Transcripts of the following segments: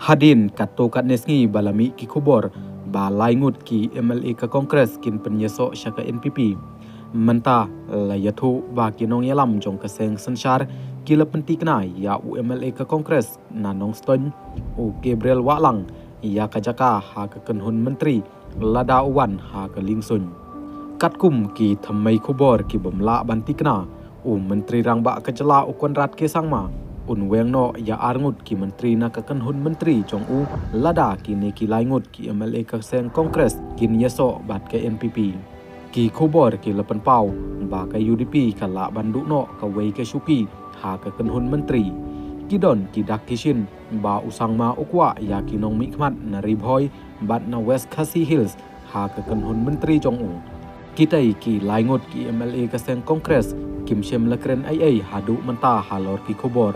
Hadin kato kat nesngi balami ki kubor ba laingut ki MLA ke Kongres kin penyesok syaka NPP. Mentah layatu ba kinong yalam jong keseng sensar kila penti kenai ya UMLA ke Kongres nanong ston u Gabriel Waklang ya kajaka ha ke kenhun menteri lada uwan ha ke lingsun. Katkum ki thamai kubor ki bemla banti kena u menteri rangba kejela u Konrad ke sangma un weng no ya arngut ki menteri na ka kenhun menteri jong u lada ki ne ki laingut ki MLA ka seng Kongres kin yeso bat ke NPP ki kubor ki lepen pau ba ka UDP ka la banduk no ka wei ke syupi ha ka kenhun menteri kidon ki dak kishin ba usang ma ukwa ya ki nong mikmat na ribhoi bat na West Khasi Hills ha ka kenhun menteri jong u kitai ki laingut ki MLA ka seng Kongres kim shem lekren ai hadu menta halor ki kubor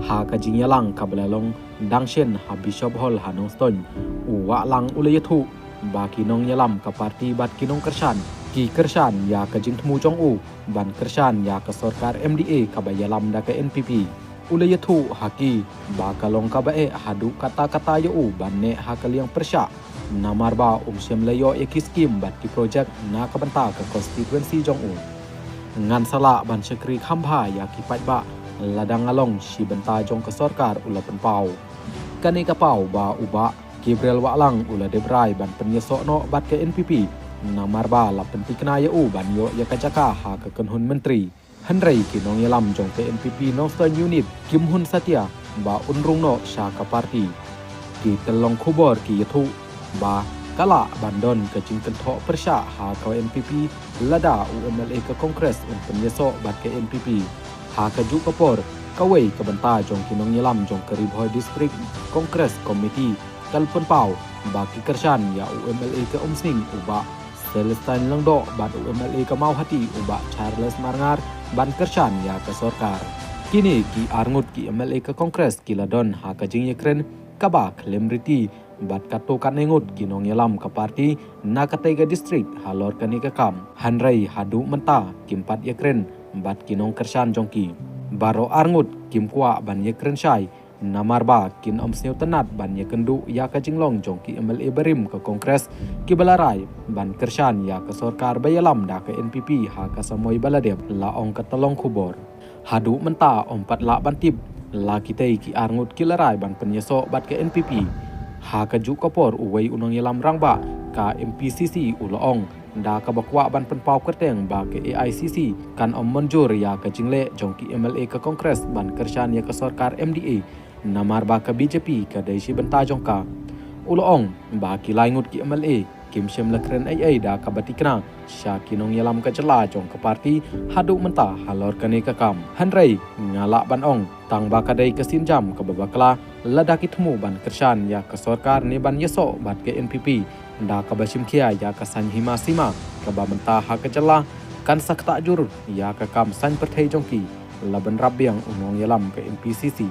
ha ka jingyalang ka belalong dangshen ha Bishop Hall ha nong ston u Waklang ulayathu ba kinong yalam ka parti bat kinong kersan ki kersan ya ka jingtmu jong u ban kersan ya ka sarkar MDA ka bayalam da ka NPP ulayathu haki ba kalong ka bae hadu kata-kata yo u ban ne ha ka liang persya namar ba shem layo ki skim bat ki project na ka banta ka constituency jong u ngan sala ban sekri khambha ya ki pat ba ladang along si benta jong ke sarkar ula penpau kani ka pau ba uba Gabriel Waklang ula debrai ban penyesok no bat ke NPP namar ba la penti kena ya u ban yo ya kajaka ha ke kenhun menteri hanrei ki nong yalam jong ke NPP Northern Unit Kim Hun Satya ba unrung no sha ka parti ki telong khubor ki yathu ba kala bandon ke jingken tho persya ha ka NPP lada UMLA ke Kongres un penyesok bat ke NPP ha kaju kapor kawai ke benta jong kinong yalam jong ke Ribhoi District Kongres Committee kalpon pau baki kersan ya UMLA ke Umsing uba Celestine Lengdo bat UMLA ke Mauhati uba Charles Marngar ban kersan ya ke sarkar kini ki arngut ki MLA ke Kongres ki ladon ha ka jing yekren kaba klemriti bat kato kan nengut kinong yalam ke parti na katega district halor kani ke kam hanrei hadu menta kimpat yekren bat kinong kersan jongki baro arngut kim kwa ban ye krenshai namar ba kin omsneu tenat ban ye kendu ya ka jinglong jongki MLA berim ke Kongres ki balarai ban kersan ya ke sarkar bayalam da ke NPP ha ka samoi baladep la ong ka telong kubor hadu menta ompat la bantip la kitei ki arngut ki larai ban penyesok bat ke NPP ha ka ju kapor uwei unong yalam rangba ka MPCC uloong da ka bakwa ban penpau kerteng ba ke AICC kan om menjur ya ke jingle jongki MLA ke Kongres ban kersan ya ke sarkar MDA namar ba ke BJP ke daisi benta jongka uloong ba ki laingut ki MLA kim shem lekren ai da ka batikna sya kinong yalam ke jela jong ke parti hadu menta halor kane ke kam hanrei ngala ban ong tang ba kadai ke sinjam ke babakla ladaki temu ban kersan ya ke sarkar ne ban yeso bat ke NPP da ka basim kia ya ka san hima sima ka ba menta ha ke jela kan sakta jur ya ka kam san perthei jongki laban rabiang unong yalam ke MPCC